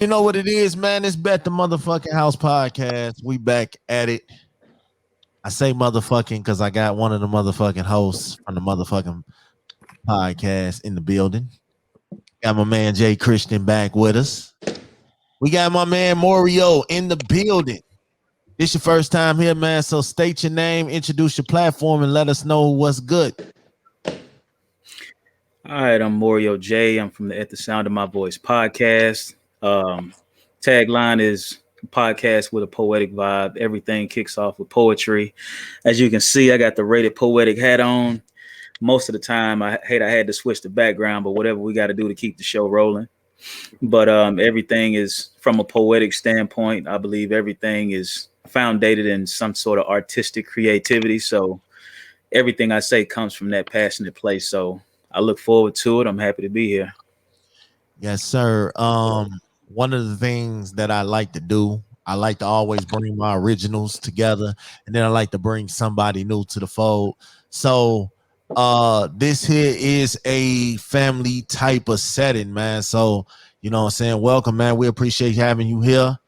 You know what it is, man? It's Bet the Motherfucking House podcast. We back at it. I say motherfucking because I got one of the motherfucking hosts from the motherfucking podcast in the building. Got my man Jay Christian back with us. We got my man MOREO in the building. This your first time here, man. So state your name, introduce your platform, and let us know what's good. All right, I'm MOREO J. I'm from the At the Sound of My Voice podcast. Tagline is podcast with a poetic vibe. Everything kicks off with poetry. As you can see, I got the Rated Poetic hat on. Most of the time, I had to switch the background, but whatever we got to do to keep the show rolling. But everything is from a poetic standpoint. I believe everything is founded in some sort of artistic creativity. So everything I say comes from that passionate place. So I look forward to it. I'm happy to be here. Yes, sir. One of the things that I like to do, I like to always bring my originals together, and then I like to bring somebody new to the fold. So this here is a family type of setting, man. So, you know what I'm saying? Welcome, man. We appreciate having you here.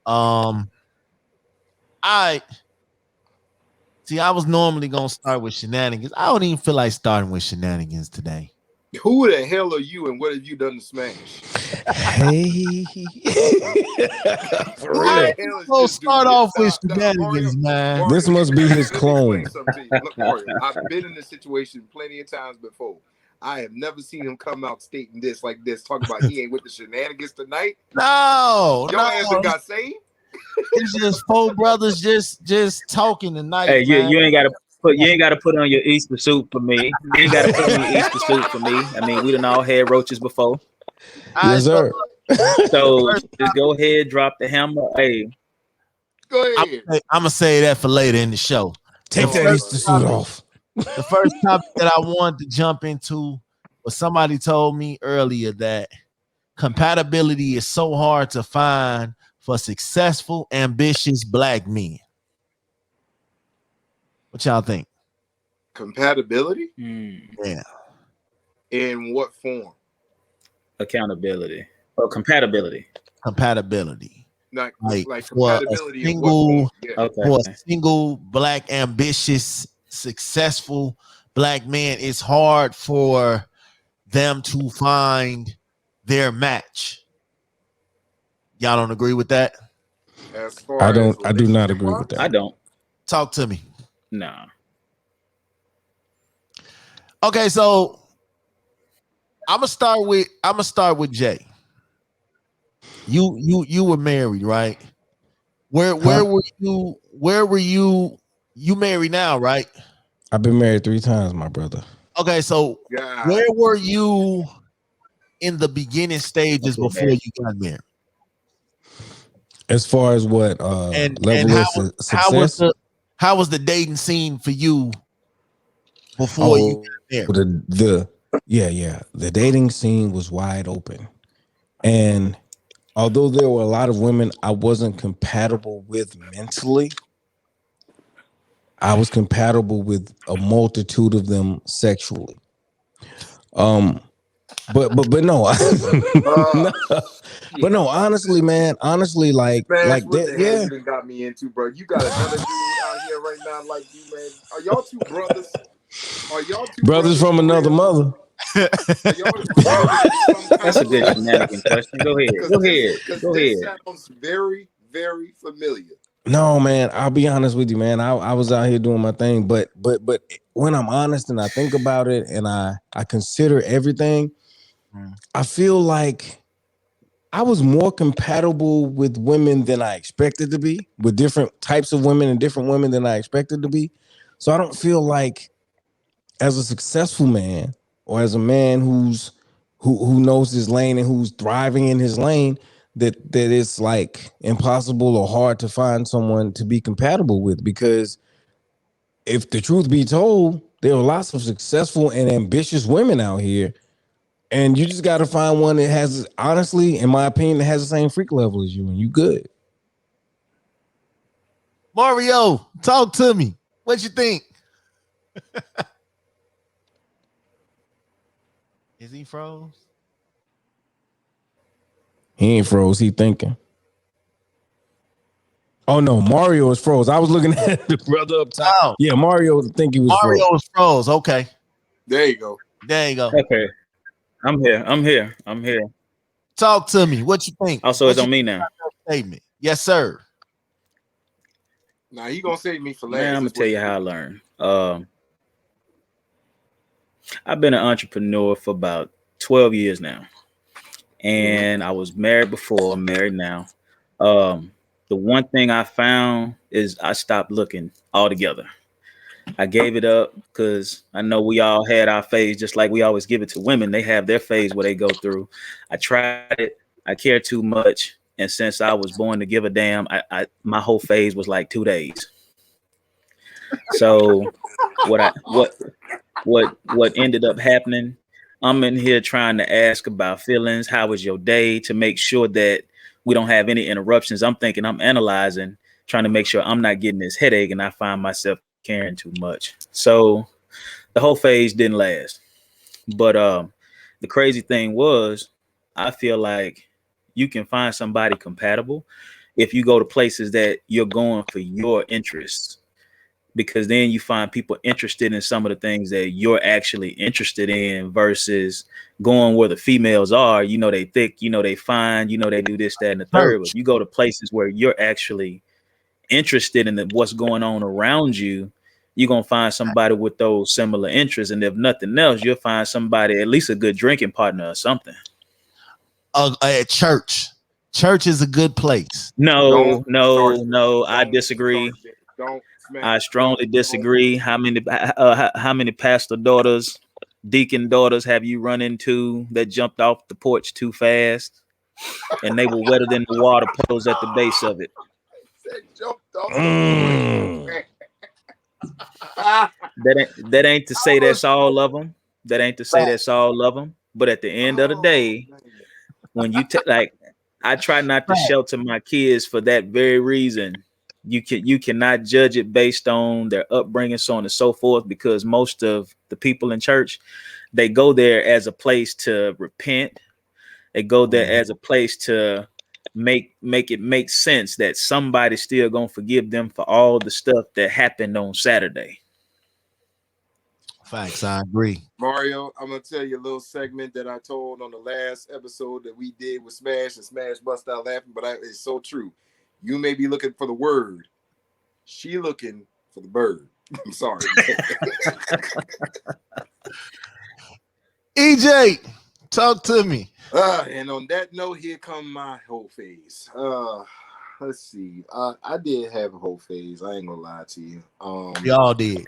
I was normally gonna start with shenanigans. I don't even feel like starting with shenanigans today. Who the hell are you and what have you done to Smash? Hey, for real. We'll start off with shenanigans, man. Mario, This must be his clone. Look, Mario, I've been in this situation plenty of times before. I have never seen him come out stating this like this, talking about he ain't with the shenanigans tonight. No, Your ass got saved. It's just four brothers just talking tonight. Hey, man. you ain't got to put on your Easter suit for me. You ain't got to put on your Easter suit for me. I mean, we done all had roaches before. Yes, sir. So just go ahead, drop the hammer. Hey, Go ahead. I'm gonna say that for later in the show. Take that Easter suit off. The first topic that I wanted to jump into was somebody told me earlier that compatibility is so hard to find for successful, ambitious black men. What y'all think? Compatibility? Yeah. In what form? accountability or compatibility. Compatibility. Like for compatibility. a single, Okay. for a single black, ambitious, successful black man, it's hard for them to find their match. Y'all don't agree with that? I do not agree with that. I don't. Talk to me. Nah. Okay, so I'm gonna start with Jay. You were married, right? Where were you? Where were you? You married now, right? I've been married 3 times, my brother. Okay, so where were you in the beginning stages before you got married? As far as what level of success? How was the dating scene for you before you got married? The dating scene was wide open, and although there were a lot of women I wasn't compatible with mentally, I was compatible with a multitude of them sexually. But no, but no, honestly, man, like that, yeah. You got me into, bro. You got another dude out here right now like you, man. Are y'all two brothers? Are y'all two brothers from another mother? That's a good shenanigan question. Go ahead. This sounds very, very familiar. No, man, I'll be honest with you, man. I was out here doing my thing, but when I'm honest and I think about it and I consider everything, I feel like I was more compatible with women than I expected to be, with different types of women and different women than I expected to be. So I don't feel like as a successful man or as a man who knows his lane and who's thriving in his lane, that it's like impossible or hard to find someone to be compatible with. Because if the truth be told, there are lots of successful and ambitious women out here, and you just got to find one that has, honestly, in my opinion, that has the same freak level as you, and you good. MOREO, talk to me. What you think? Is he froze? He ain't froze. He thinking. Oh no, Mario is froze. I was looking at the brother up top. Oh. Yeah, Mario think he was froze. Mario was froze. Okay. There you go. There you go. Okay. I'm here. Talk to me. What you think? Also, it's on me now. Statement. Yes, sir. Now he gonna save me for last. Man, I'm gonna tell you how I learned. I've been an entrepreneur for about 12 years now. And I was married before, I'm married now. The one thing I found is I stopped looking altogether. I gave it up because I know we all had our phase, just like we always give it to women. They have their phase where they go through. I tried it. I care too much. And since I was born to give a damn, my whole phase was like 2 days. So what ended up happening, I'm in here trying to ask about feelings. How was your day, to make sure that we don't have any interruptions. I'm thinking, I'm analyzing, trying to make sure I'm not getting this headache, and I find myself caring too much. So the whole phase didn't last. But the crazy thing was, I feel like you can find somebody compatible if you go to places that you're going for your interests, because then you find people interested in some of the things that you're actually interested in versus going where the females are. You know, they thick, you know, they fine, you know, they do this, that, and the third. But you go to places where you're actually interested in what's going on around you, you're going to find somebody with those similar interests. And if nothing else, you'll find somebody, at least a good drinking partner or something. At church. Church is a good place. No, I disagree. I strongly disagree. How many pastor daughters, deacon daughters have you run into that jumped off the porch too fast and they were wetter than the water puddles at the base of it? That ain't to say that's all of them. That ain't to say that's all of them. But at the end of the day, when you I try not to shelter my kids for that very reason. You cannot judge it based on their upbringing, so on and so forth, because most of the people in church, they go there as a place to repent. They go there as a place to make it make sense that somebody's still gonna forgive them for all the stuff that happened on Saturday. Facts, I agree. Mario, I'm gonna tell you a little segment that I told on the last episode that we did with Smash, and Smash bust out laughing, but it's so true. You may be looking for the word. She looking for the bird. I'm sorry. EJ, talk to me. And on that note, here come my whole phase. Let's see. I did have a whole phase. I ain't gonna lie to you. We all did.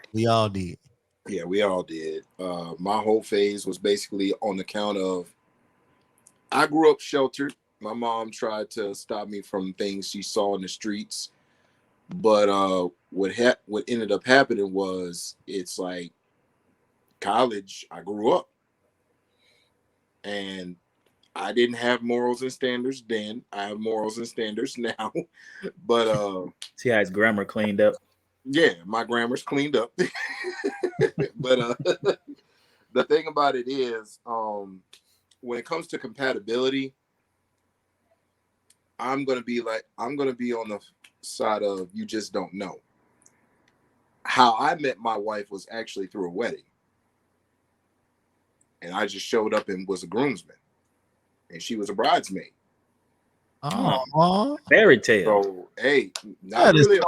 Yeah, we all did. My whole phase was basically on account of I grew up sheltered. My mom tried to stop me from things she saw in the streets. But what ended up happening was, it's like college, I grew up. And I didn't have morals and standards then. I have morals and standards now. But see how his grammar cleaned up. Yeah, my grammar's cleaned up. But the thing about it is, when it comes to compatibility, I'm gonna be on the side of you just don't know. How I met my wife was actually through a wedding. And I just showed up and was a groomsman. And she was a bridesmaid. Oh, fairy tale. So hey, not really a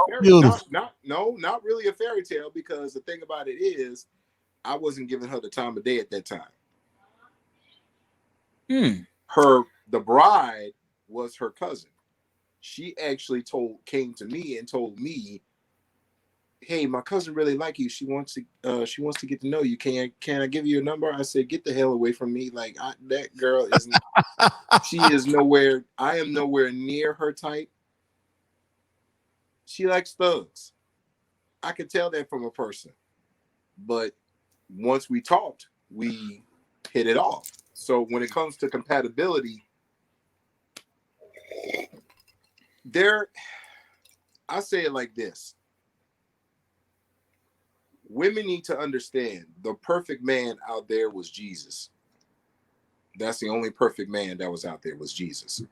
fairy tale, because the thing about it is, I wasn't giving her the time of day at that time. The bride was her cousin. She actually came to me and told me, "Hey, my cousin really like you. She wants to get to know you. Can I give you a number?" I said, "Get the hell away from me. Like, that girl isn't. She is nowhere. I am nowhere near her type. She likes thugs. I could tell that from a person. But once we talked, we hit it off. So when it comes to compatibility, I say it like this. Women need to understand the perfect man out there was Jesus. That's the only perfect man that was out there was Jesus.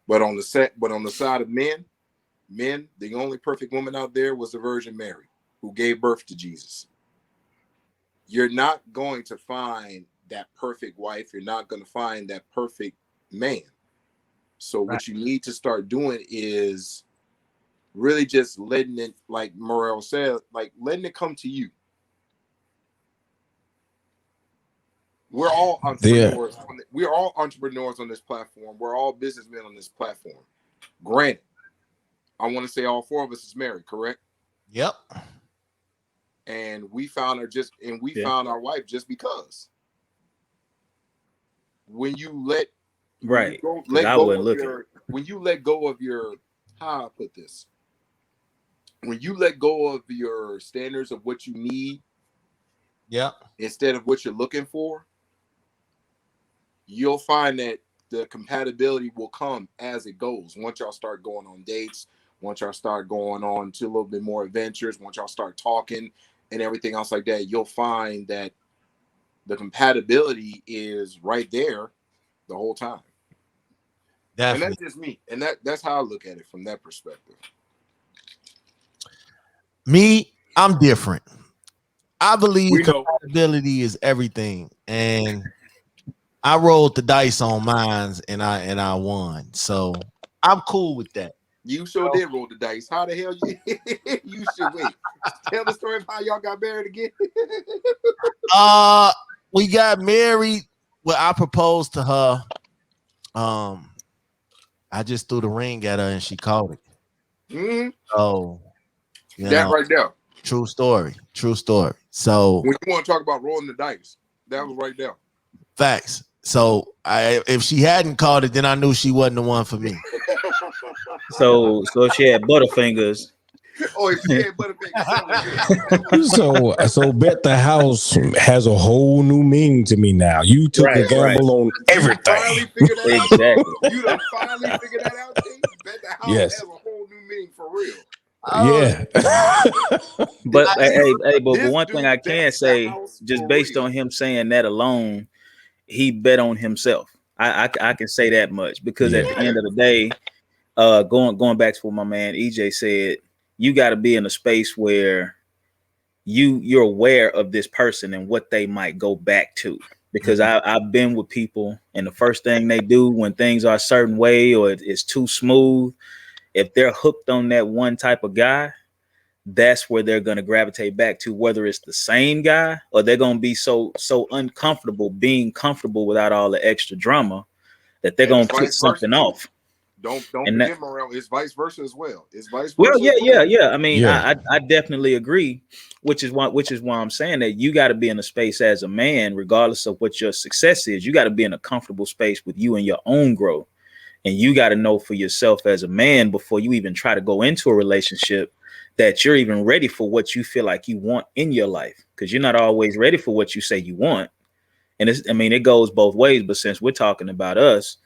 But on the side of men, the only perfect woman out there was the Virgin Mary, who gave birth to Jesus. You're not going to find that perfect wife. You're not going to find that perfect man. So what you need to start doing is really just letting it, like Morel said, like letting it come to you. We're all entrepreneurs. We're all entrepreneurs on this platform. We're all businessmen on this platform. Granted, I want to say all four of us is married, correct? Yep. And we found found our wife just because. When you let go of your how I put this, when you let go of your standards of what you need, instead of what you're looking for, you'll find that the compatibility will come as it goes. Once y'all start going on dates, once y'all start going on to a little bit more adventures, once y'all start talking and everything else like that, you'll find that the compatibility is right there the whole time. Definitely. And that's just me. And that's how I look at it from that perspective. Me, I'm different. I believe compatibility is everything. And I rolled the dice on mines and I won. So I'm cool with that. You sure did roll the dice. How the hell you should wait. Tell the story of how y'all got married again. We got married. Well, I proposed to her. I just threw the ring at her and she caught it. Mm-hmm. So that right there. True story. So when you want to talk about rolling the dice, that was right there. Facts. So if she hadn't caught it, then I knew she wasn't the one for me. So if she had Butterfingers. Oh, if she had Butterfingers. So bet the house has a whole new meaning to me now. You took a gamble on everything. Finally figured that out. Exactly. You done finally figured that out, Jay? Bet the house has a whole new meaning for real. Yeah. But one thing I can say, just based on him saying that alone, he bet on himself. I can say that much because at the end of the day, going back to what my man EJ said, you got to be in a space where you're aware of this person and what they might go back to. Because I've been with people, and the first thing they do when things are a certain way or it's too smooth, if they're hooked on that one type of guy, that's where they're going to gravitate back to, whether it's the same guy or they're going to be so uncomfortable being comfortable without all the extra drama that they're going to put something off. Don't forget, Morel, it's vice versa as well. It's vice versa. Well, yeah. I mean, I definitely agree, which is why I'm saying that you got to be in a space as a man, regardless of what your success is. You got to be in a comfortable space with you and your own growth. And you got to know for yourself as a man before you even try to go into a relationship that you're even ready for what you feel like you want in your life, because you're not always ready for what you say you want. And it goes both ways. But since we're talking about us,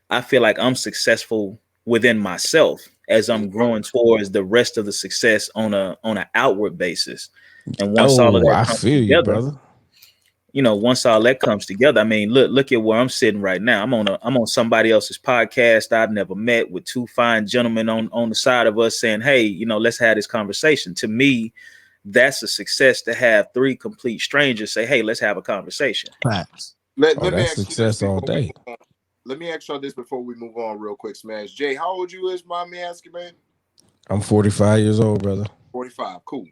I feel like I'm successful within myself as I'm growing towards the rest of the success on an outward basis. And once all of that comes together, once all that comes together, I mean, look at where I'm sitting right now. I'm on somebody else's podcast I've never met, with two fine gentlemen on the side of us saying, hey, let's have this conversation. To me, that's a success to have three complete strangers say, hey, let's have a conversation. Facts. Let me ask success all day. Let me ask y'all this before we move on real quick, Smash. Jay, how old you is, mind me asking, man? I'm 45 years old, brother. 45, cool.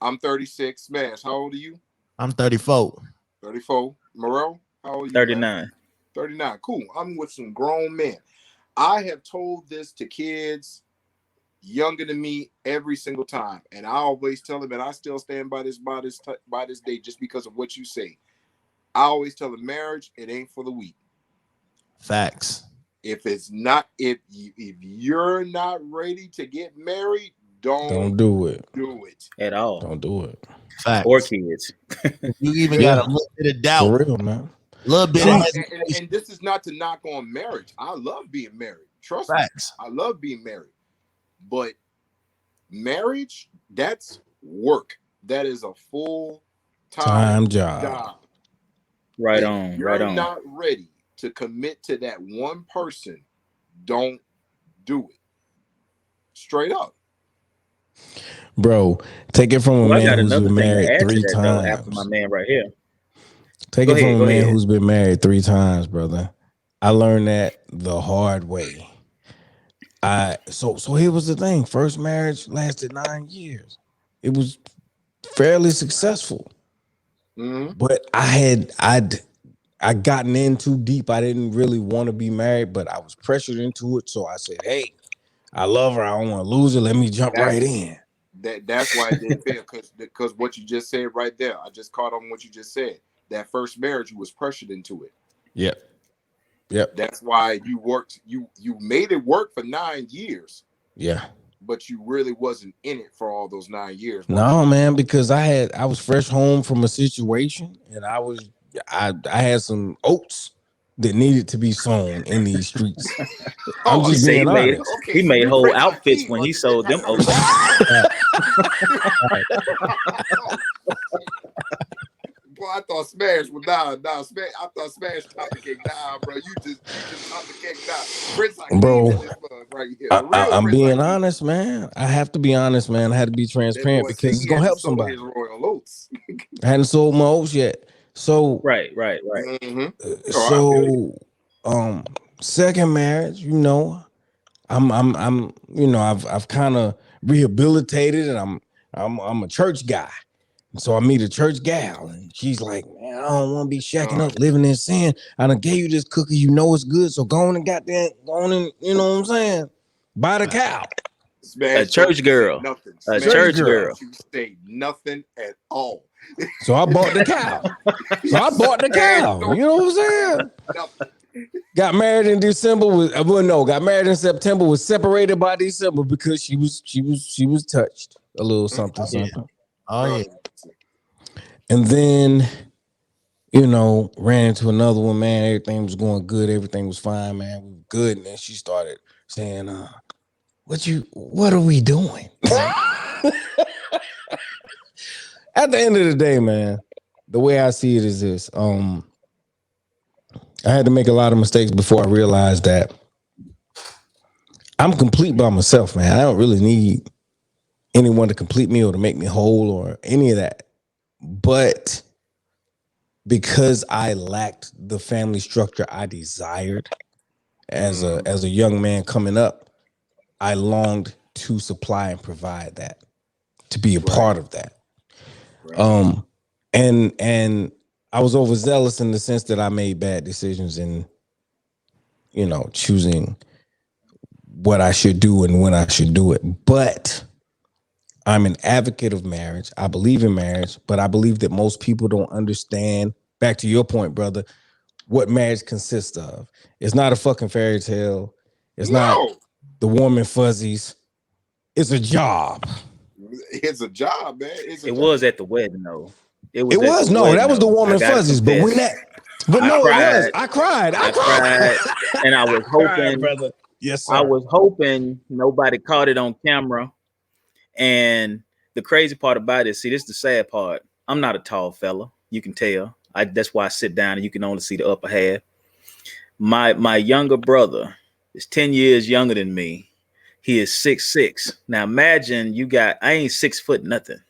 I'm 36. Smash, how old are you? I'm 34. 34. Morel, how old are you? 39. Man? 39, cool. I'm with some grown men. I have told this to kids younger than me every single time, and I always tell them, and I still stand by this day just because of what you say. I always tell them, marriage, it ain't for the weak. Facts. If you're not ready to get married, don't do it. Do it at all. Don't do it. Facts. Or kids. You even got a little bit of doubt. For real, man. A little bit. And this is not to knock on marriage. I love being married. Trust me. I love being married. But marriage, that's work. That is a full-time job. Right on. You're not ready to commit to that one person, don't do it. Straight up. Bro, take it from a Well, I man got who's another been thing to married add to 3 that though. After my times. man right here, Take Go it from ahead, a go man ahead. who's been married 3 times, brother. I learned that the hard way. So here was the thing. First marriage lasted 9 years. It was fairly successful. Mhm. But I gotten in too deep. I didn't really want to be married, but I was pressured into it. So I said, hey, I love her. I don't want to lose her. Let me jump right in. That's why it didn't fail, because what you just said right there, I just caught on what you just said. That first marriage, you was pressured into it. Yep. That's why you worked. You made it work for 9 years. Yeah. But you really wasn't in it for all those 9 years. No, man, because I was fresh home from a situation, and I had some oats that needed to be sown in these streets. I'm Oh, just Say being honest. he so made you whole Prince outfits Hakeem when he under sold them oats. Boy, I thought Smash was down. Smash. I thought Smash topped the cake down, bro. You just topped the cake down. Prince Hakeem Bro, in this mug right here. The real I'm Prince being Hakeem. honest, man. I have to be honest, man. I had to be That transparent boy because said it's he gonna hadn't help sold somebody. his royal oats. I hadn't sold my oats yet. So Right. Mm-hmm. Second marriage, you know, I'm you know, I've kind of rehabilitated, and I'm a church guy. So I meet a church gal, and she's like, man, I don't want to be shacking up, living in sin. I done gave you this cookie, you know it's good, so go on and go on and, you know what I'm saying? Buy the cow. Smash A church girl. Nothing. A Smash church don't girl. You say nothing at all. So I bought the cow. You know what I'm saying? Nothing. Got married in December. Got married in September. Was separated by December because she was touched a little something. Oh yeah. And then, you know, ran into another one, man. Everything was going good. Everything was fine, man. We were good. And then she started saying, what are we doing? At the end of the day, man, the way I see it is this. I had to make a lot of mistakes before I realized that I'm complete by myself, man. I don't really need anyone to complete me or to make me whole or any of that. But because I lacked the family structure I desired as a young man coming up, I longed to supply and provide that, to be a part of that. Right. And I was overzealous in the sense that I made bad decisions in, you know, choosing what I should do and when I should do it. But I'm an advocate of marriage. I believe in marriage, but I believe that most people don't understand, back to your point, brother, what marriage consists of. It's not a fucking fairy tale. It's not the warm and fuzzies. It's a job. It's a job, man. It was at the wedding, though. That was the warm and fuzzies. But when that, I cried. And I was hoping, brother. Yes, sir. I was hoping nobody caught it on camera. And the crazy part about it, see, this is the sad part. I'm not a tall fella. You can tell. That's why I sit down and you can only see the upper half. My younger brother is 10 years younger than me. He is 6'6". Now imagine I ain't 6 foot nothing.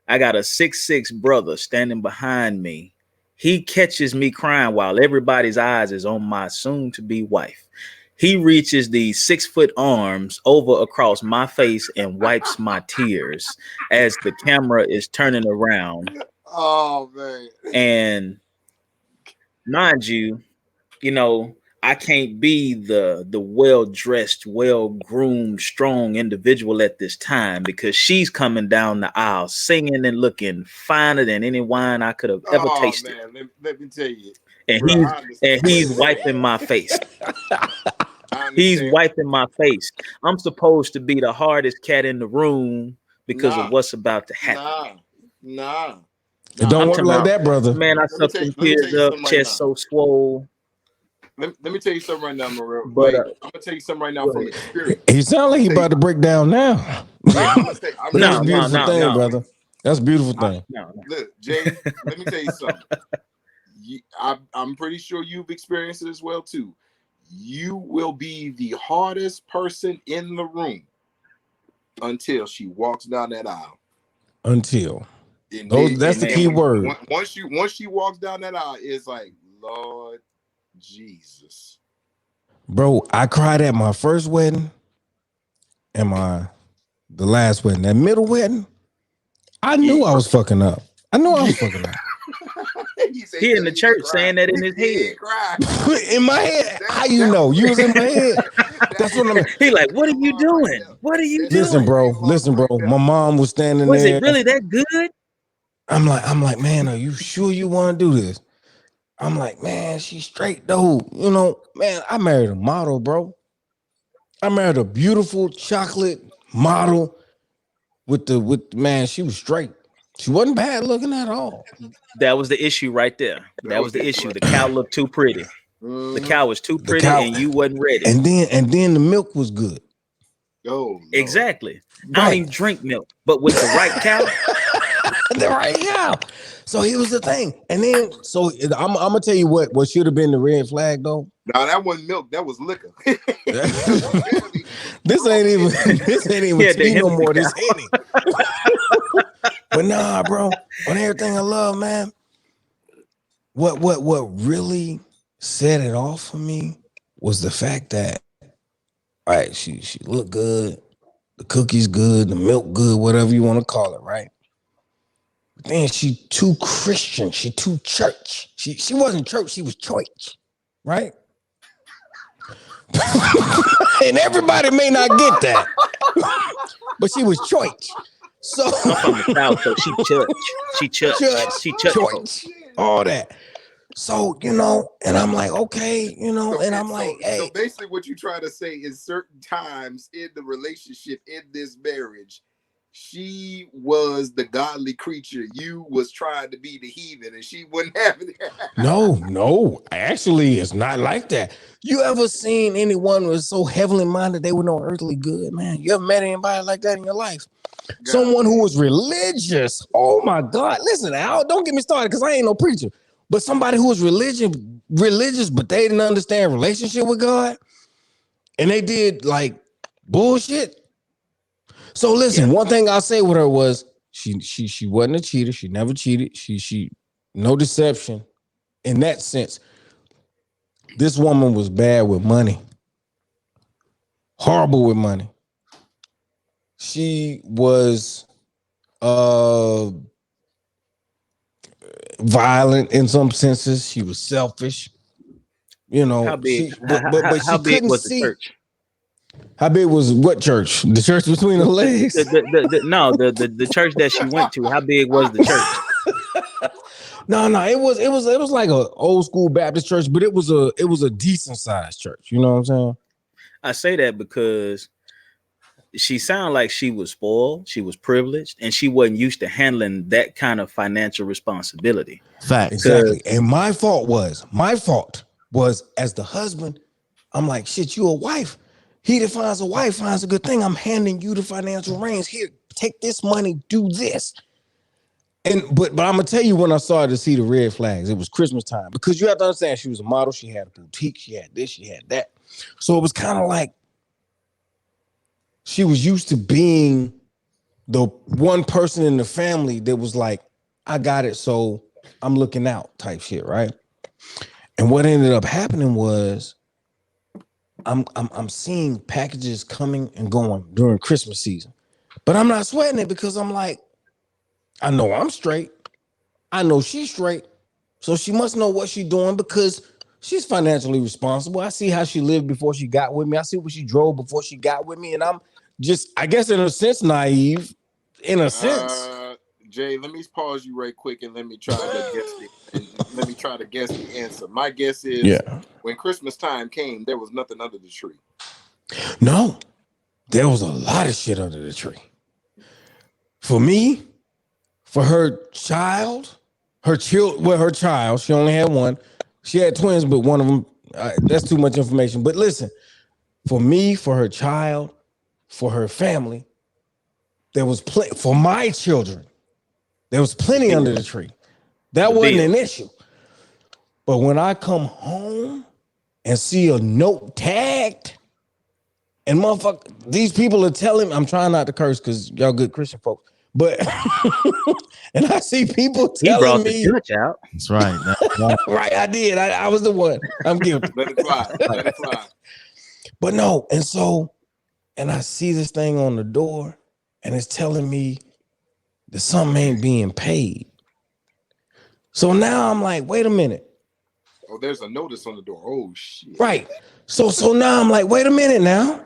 I got a 6'6" brother standing behind me. He catches me crying while everybody's eyes is on my soon to be wife. He reaches these 6 foot arms over across my face and wipes my tears as the camera is turning around. Oh man. And mind you, you know, I can't be the well-dressed, well-groomed, strong individual at this time because she's coming down the aisle singing and looking finer than any wine I could have ever tasted. Man, let me tell you. And he's wiping my face. He's wiping my face. I'm supposed to be the hardest cat in the room because of what's about to happen. Nah. It don't work like that, brother. Man, I sucked them tears up, chest so swole. Let me tell you something right now, MOREO. But I'm gonna tell you something right now from experience. He sounds like he about to break down now. That's a beautiful thing, brother. That's a beautiful thing. Look, Jay, let me tell you something. I'm pretty sure you've experienced it as well too. You will be the hardest person in the room until she walks down that aisle. Until And that's the key word. Once she walks down that aisle, it's like, Lord Jesus. Bro, I cried at my first wedding and the last wedding. That middle wedding, I knew I was fucking up. I knew I was fucking up. He in the church saying that in his head. In my head. How you know? You was in my head. That's what I'm. He like, what are you doing? What are you doing? Listen, bro. My mom was standing there. Was it really that good? I'm like, man, are you sure you want to do this? I'm like, man, she's straight though. You know, man, I married a model, bro. I married a beautiful chocolate model with man, she was straight. She wasn't bad looking at all. That was the issue right there. That was the issue. The cow looked too pretty. The cow was too pretty and you wasn't ready. And then the milk was good. Oh, exactly. Right. I don't even drink milk, but with the right cow. The right cow. So he was the thing. And then so I'm gonna tell you what should have been the red flag though. No, that wasn't milk, that was liquor. This ain't even tea no more. This Henny. But nah, bro, on everything I love, man. What really set it off for me was the fact that, all right, she looked good, the cookies good, the milk good, whatever you want to call it, right? But then she too Christian, she too church. She wasn't church, she was church, right? And everybody may not get that, but she was church. So I'm from the South, so she church, all that. So, you know, and I'm like, okay, you know, and I'm like, hey. So basically what you try to say is certain times in the relationship, in this marriage, she was the godly creature. You was trying to be the heathen and she wouldn't have it. No, actually, it's not like that. You ever seen anyone who was so heavenly minded they were no earthly good, man? You ever met anybody like that in your life? God. Someone who was religious. Oh my God. Listen, Al, don't get me started because I ain't no preacher. But somebody who was religious, but they didn't understand relationship with God, and they did like bullshit. So listen, one thing I'll say with her was she wasn't a cheater. She never cheated. She no deception. In that sense, this woman was bad with money, horrible with money. She was violent in some senses. She was selfish. You know, how big? But how big was the church? How big was what church? The church between the legs? The church that she went to. How big was the church? No, it was like an old school Baptist church, but it was a decent sized church. You know what I'm saying? I say that because she sounded like she was spoiled, she was privileged, and she wasn't used to handling that kind of financial responsibility. Fact, exactly. And my fault was as the husband, I'm like, shit, you a wife. He that finds a wife finds a good thing. I'm handing you the financial reins. Here, take this money, do this. And but I'm gonna tell you when I started to see the red flags, it was Christmas time. Because you have to understand, she was a model, she had a boutique, she had this, she had that. So it was kind of like she was used to being the one person in the family that was like, I got it, so I'm looking out type shit, right? And what ended up happening was I'm seeing packages coming and going during Christmas season. But I'm not sweating it because I'm like, I know I'm straight. I know she's straight. So she must know what she's doing because she's financially responsible. I see how she lived before she got with me. I see what she drove before she got with me. And I'm just, I guess in a sense, naive. In a sense. Jay, let me pause you right quick and let me try to guess the answer. My guess is when Christmas time came, there was nothing under the tree. No, there was a lot of shit under the tree. For me, for her child, she only had one. She had twins, but one of them, that's too much information. But listen, for me, for her child, for her family, there was plenty. For my children, there was plenty under the tree. That wasn't an issue. But when I come home and see a note tagged, and motherfucker, these people are telling me, I'm trying not to curse because y'all good Christian folks, but and I see people He telling brought the me, Dutch out. That's right. That's right. right, I did. I was the one. I'm guilty. Let it fly. Let it fly. But no, and I see this thing on the door, and it's telling me that something ain't being paid. So now I'm like, wait a minute. Oh, there's a notice on the door. Oh shit. Right. So now I'm like, wait a minute now.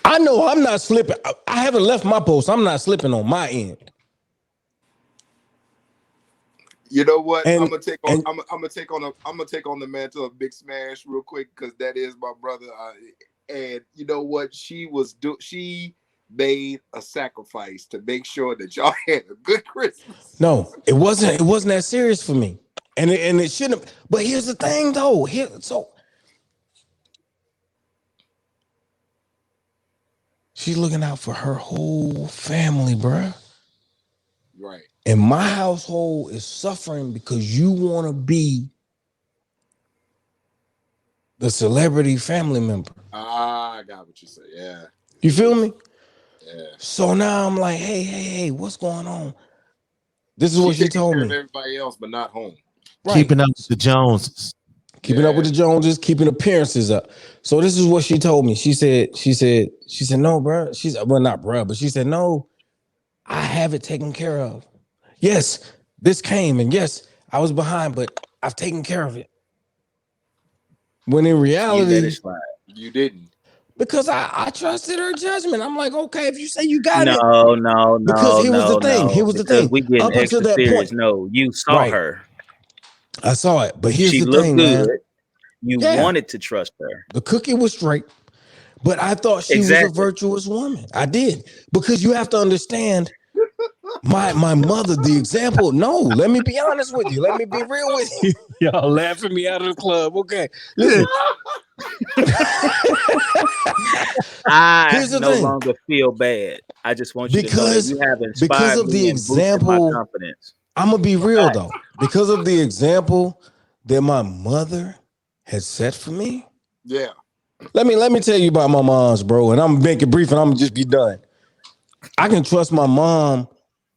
I know I'm not slipping. I haven't left my post. I'm not slipping on my end. You know what? And- I'm gonna take on the mantle of Big Smash real quick because that is my brother. And you know what? She made a sacrifice to make sure that y'all had a good Christmas. No, it wasn't that serious for me. And it shouldn't have. But here's the thing though. She's looking out for her whole family, bruh. Right. And my household is suffering because you want to be the celebrity family member. I got what you say. Yeah. You feel me? Yeah. So now I'm like, hey, what's going on? This is what she taking told care me. of everybody else, but not home. Right. Keeping up with the Joneses. Keeping up with the Joneses, keeping appearances up. So this is what she told me. She said, no, bro. She's well, not bro, but she said, no, I have it taken care of. Yes, this came, and yes, I was behind, but I've taken care of it. When in reality, you didn't. Because I trusted her judgment. I'm like, okay, if you say you got it. No. Because here was the thing. Here was the thing. We getting up until extra that serious. point. No, you saw her. I saw it. But here's she the looked thing, good. man. You wanted to trust her. The cookie was straight. But I thought she was a virtuous woman. I did. Because you have to understand my mother, the example. No, let me be honest with you. Let me be real with you. Y'all laughing me out of the club. Okay. Listen. I no longer feel bad. I just want you to know that you have inspired me and boosted my confidence. I'm gonna be real though. Because of the example that my mother has set for me. Yeah. Let me tell you about my mom's, bro. And I'm gonna make it brief and I'm gonna just be done. I can trust my mom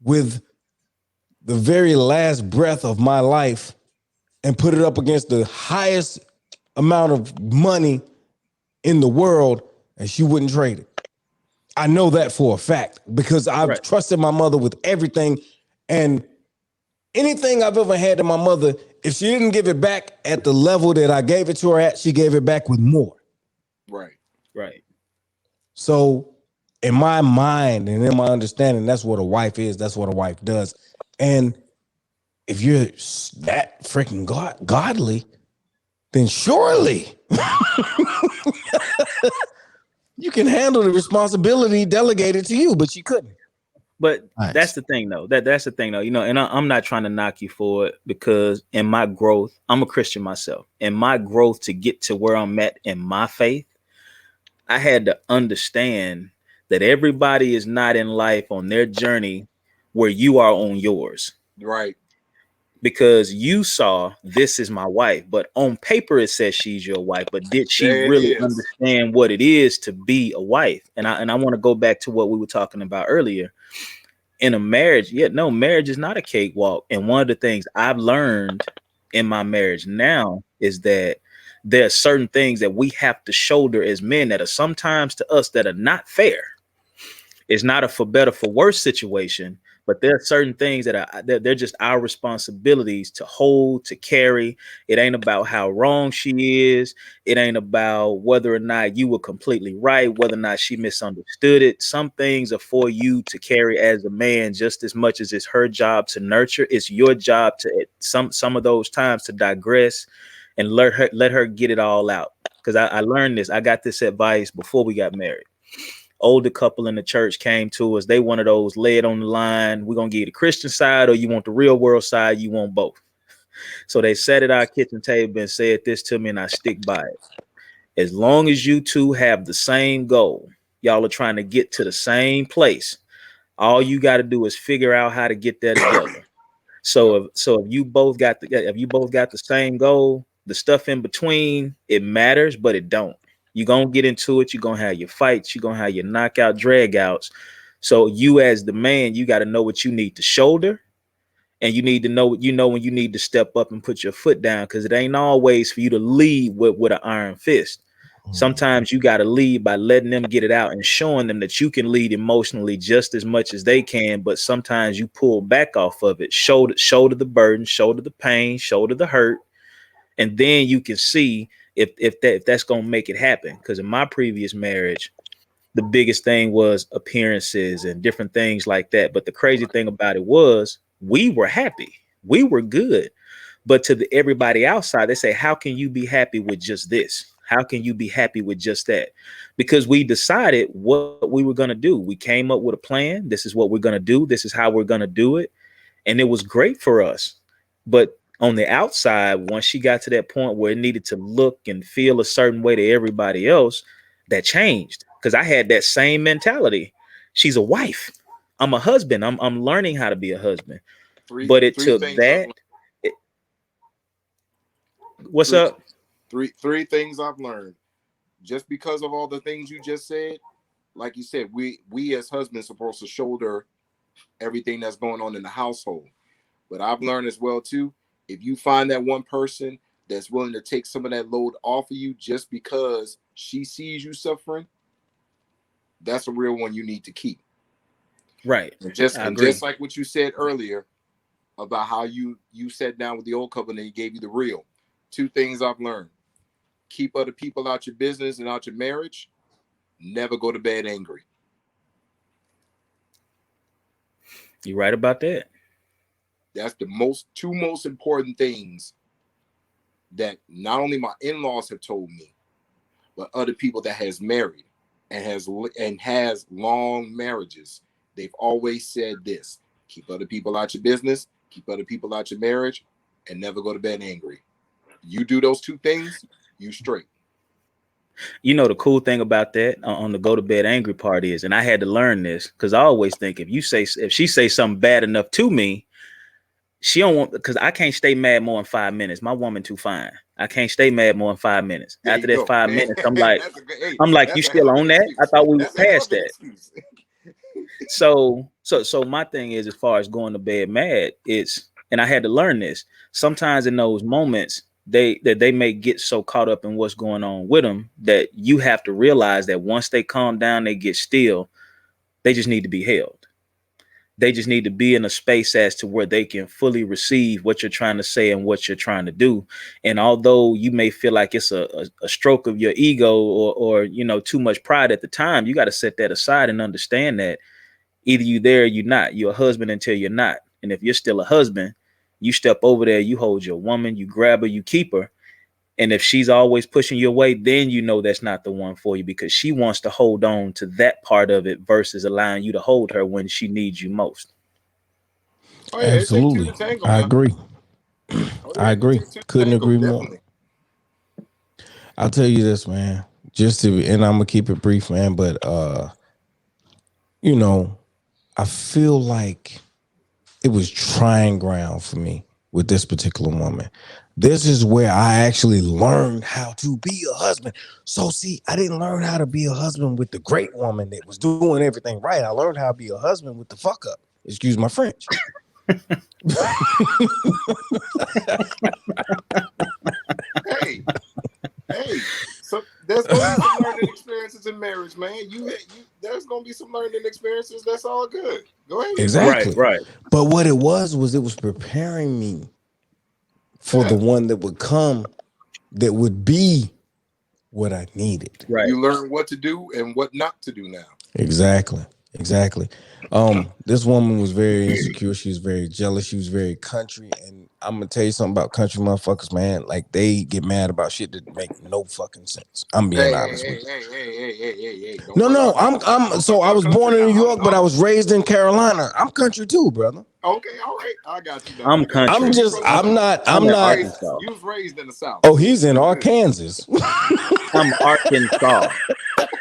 with the very last breath of my life and put it up against the highest amount of money in the world, and she wouldn't trade it. I know that for a fact because I've trusted my mother with everything, and anything I've ever had to my mother, if she didn't give it back at the level that I gave it to her at, she gave it back with more. Right. So in my mind and in my understanding, that's what a wife is. That's what a wife does. And if you're that freaking godly, then surely you can handle the responsibility delegated to you, but she couldn't. But that's the thing, though. That's the thing, though. You know, and I'm not trying to knock you for it because in my growth, I'm a Christian myself. In my growth to get to where I'm at in my faith, I had to understand that everybody is not in life on their journey where you are on yours. Right. Because you saw this is my wife, but on paper it says she's your wife. But did she really understand what it is to be a wife? And I want to go back to what we were talking about earlier. In a marriage, marriage is not a cakewalk. And one of the things I've learned in my marriage now is that there are certain things that we have to shoulder as men that are sometimes to us that are not fair. It's not a for better, for worse situation, but there are certain things that they're just our responsibilities to hold, to carry. It ain't about how wrong she is. It ain't about whether or not you were completely right, whether or not she misunderstood it. Some things are for you to carry as a man just as much as it's her job to nurture. It's your job to some of those times to digress and let her get it all out. Because I learned this. I got this advice before we got married. Older couple in the church came to us. They wanted those laid on the line. We're going to give you the Christian side or you want the real world side. You want both. So they sat at our kitchen table and said this to me, and I stick by it. As long as you two have the same goal, y'all are trying to get to the same place. All you got to do is figure out how to get there together. So if you both got the same goal, the stuff in between, it matters, but it don't. You're gonna get into it, you're gonna have your fights, you're gonna have your knockout drag outs. So you as the man, you got to know what you need to shoulder, and you need to know when you need to step up and put your foot down, because it ain't always for you to lead with an iron fist. Sometimes you got to lead by letting them get it out and showing them that you can lead emotionally just as much as they can. But sometimes you pull back off of it, shoulder the burden, shoulder the pain, shoulder the hurt, and then you can see if that's gonna make it happen. Because in my previous marriage, the biggest thing was appearances and different things like that. But the crazy thing about it was we were happy, we were good. But to everybody outside, they say, how can you be happy with just this? How can you be happy with just that? Because we decided what we were going to do. We came up with a plan. This is what we're going to do. This is how we're going to do it. And it was great for us. But on the outside, once she got to that point where it needed to look and feel a certain way to everybody else, that changed. Because I had that same mentality. She's a wife. I'm a husband. I'm learning how to be a husband. But it took that. What's up? Three things I've learned. Just because of all the things you just said, like you said, we as husbands supposed to shoulder everything that's going on in the household. But I've learned as well too, if you find that one person that's willing to take some of that load off of you just because she sees you suffering, that's a real one you need to keep. Right. And just like what you said earlier about how you sat down with the old couple and he gave you the real. Two things I've learned. Keep other people out your business and out your marriage. Never go to bed angry. You're right about that. That's the two most important things that not only my in-laws have told me, but other people that has married and has long marriages. They've always said this: keep other people out your business, keep other people out your marriage, and never go to bed angry. You do those two things, you straight. You know, the cool thing about that on the go to bed angry part is, and I had to learn this because I always think if she say something bad enough to me, she don't want, because I can't stay mad more than 5 minutes. My woman too fine. I can't stay mad more than 5 minutes. After that 5 minutes, I'm like, you still on that? I thought we were past that. So my thing is, as far as going to bed mad, and I had to learn this. Sometimes in those moments, they may get so caught up in what's going on with them that you have to realize that once they calm down, they get still, they just need to be held. They just need to be in a space as to where they can fully receive what you're trying to say and what you're trying to do. And although you may feel like it's a stroke of your ego or too much pride at the time, you got to set that aside and understand that either you there or you're not. You're a husband until you're not. And if you're still a husband, you step over there, you hold your woman, you grab her, you keep her. And if she's always pushing your way, then you know that's not the one for you, because she wants to hold on to that part of it versus allowing you to hold her when she needs you most. Oh, yeah, absolutely. I agree. I agree. Couldn't agree more. I'll tell you this, man. And I'm gonna keep it brief, man. But I feel like it was trying ground for me with this particular woman. This is where I actually learned how to be a husband. So see, I didn't learn how to be a husband with the great woman that was doing everything right. I learned how to be a husband with the fuck up. Excuse my French. Hey, so there's gonna be some learning experiences in marriage, man. There's gonna be some learning experiences. That's all good. Go ahead. Exactly. Right. But what it was preparing me for the one that would come, that would be what I needed. Right. You learn what to do and what not to do now. Exactly. This woman was very insecure. She was very jealous. She was very country. And I'm gonna tell you something about country motherfuckers, man. Like they get mad about shit that make no fucking sense. I'm being honest with you. Hey. No. So I was born in New York, but I was raised in Carolina. I'm country too, brother. Okay, all right. I got you. I'm country. I'm not. Arkansas. You was raised in the South. Oh, he's in Arkansas. I'm Arkansas.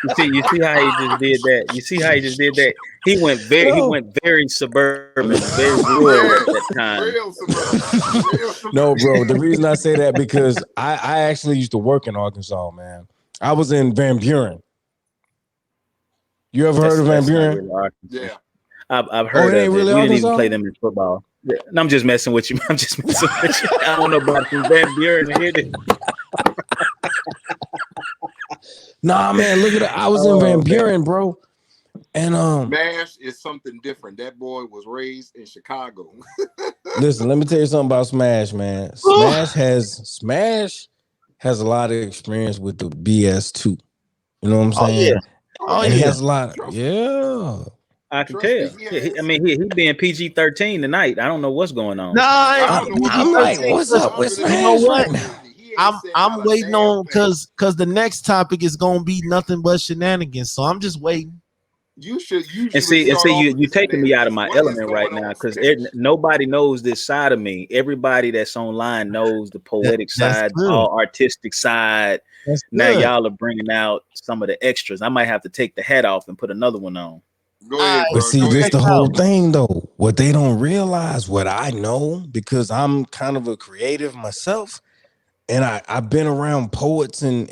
You see how he just did that? You see how he just did that? He went very suburban, very rural at that time. Real suburban. No, bro. The reason I say that because I actually used to work in Arkansas, man. I was in Van Buren. You ever heard of Van Buren? Really yeah. I've heard of it. Really we didn't even play them in football. Yeah. No, I'm just messing with you. I don't know about the Van Buren. Nah, man, look at it. I was in Van Buren, bro. And Smash is something different. That boy was raised in Chicago. Listen, let me tell you something about Smash, man. Smash has a lot of experience with the BS2. You know what I'm saying? He has a lot. I can tell. He being PG-13 tonight. I don't know what's going on. Nah, I'm like, what's up with Smash? You know what? Right I'm waiting on because the next topic is gonna be nothing but shenanigans. So I'm just waiting. You should and see you taking me out of my element right now because nobody knows this side of me. Everybody that's online knows the poetic side, all artistic side. Now y'all are bringing out some of the extras. I might have to take the hat off and put another one on. Go ahead, but see, this the whole thing though. What they don't realize, what I know, because I'm kind of a creative myself, and I've been around poets and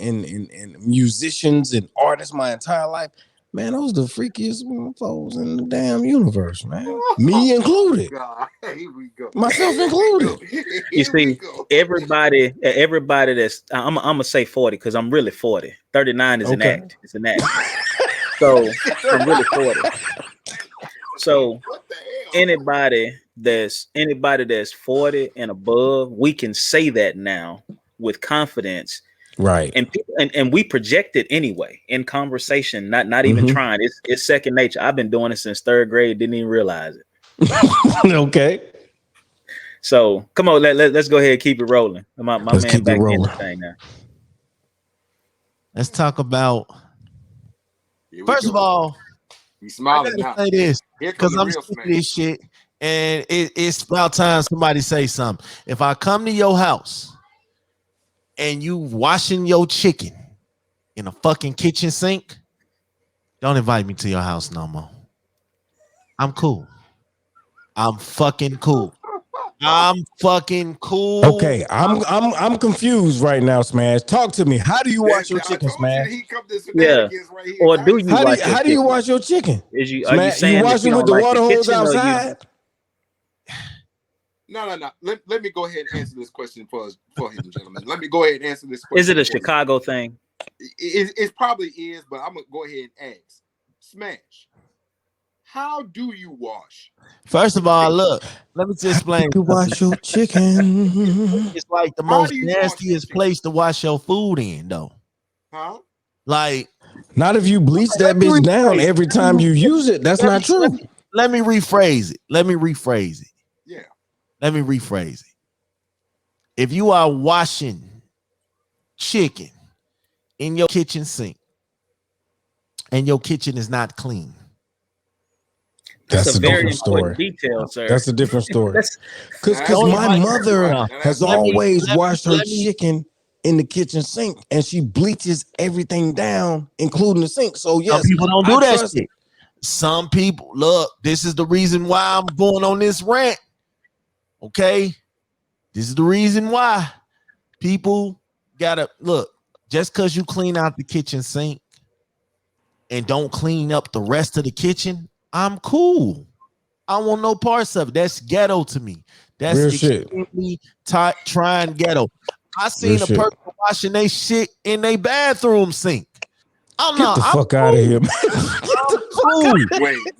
musicians and artists my entire life. Man, those the freakiest motherfuckers in the damn universe, man. Me included. God, here we go. Myself included. You see, everybody that's I'm gonna say 40 because I'm really 40. 39 is an act. It's an act. So I'm really 40. So anybody that's 40 and above, we can say that now with confidence. Right. And we project it anyway in conversation, not even trying. It's second nature. I've been doing it since third grade, didn't even realize it. Okay. So come on, let's go ahead and keep it rolling. My man back in the thing now. Let's talk about first of all, he's smiling I gotta say this because I'm sick of this shit, and it's about time somebody say something. If I come to your house and you washing your chicken in a fucking kitchen sink, don't invite me to your house no more. I'm cool. I'm fucking cool. Okay, I'm confused right now, Smash. Talk to me. How do you wash your chicken, Smash? Yeah. Or do you how do you wash your chicken? Are you saying you wash it with the water hose outside? No. Let me go ahead and answer this question for him, gentlemen. Let me go ahead and answer this question. Is it a Chicago thing? It probably is, but I'm gonna go ahead and ask. Smash. How do you wash? First of all, look, let me just explain. You wash your chicken. It's like the most nastiest place to wash your food in, though. Huh? Like, not if you bleach that bitch down every time you use it. That's not true. Let me rephrase it. Yeah. Let me rephrase it. If you are washing chicken in your kitchen sink and your kitchen is not clean, that's a very important detail, sir. That's a different story. Because my mother has always washed her chicken in the kitchen sink, and she bleaches everything down, including the sink. So yes, some people don't do that shit. Some people, look, this is the reason why I'm going on this rant. Okay, this is the reason why people gotta look. Just because you clean out the kitchen sink and don't clean up the rest of the kitchen, I'm cool. I want no parts of it. That's ghetto to me. That's extremely trying ghetto. I seen a person washing their shit in their bathroom sink. Get the fuck out of here, man.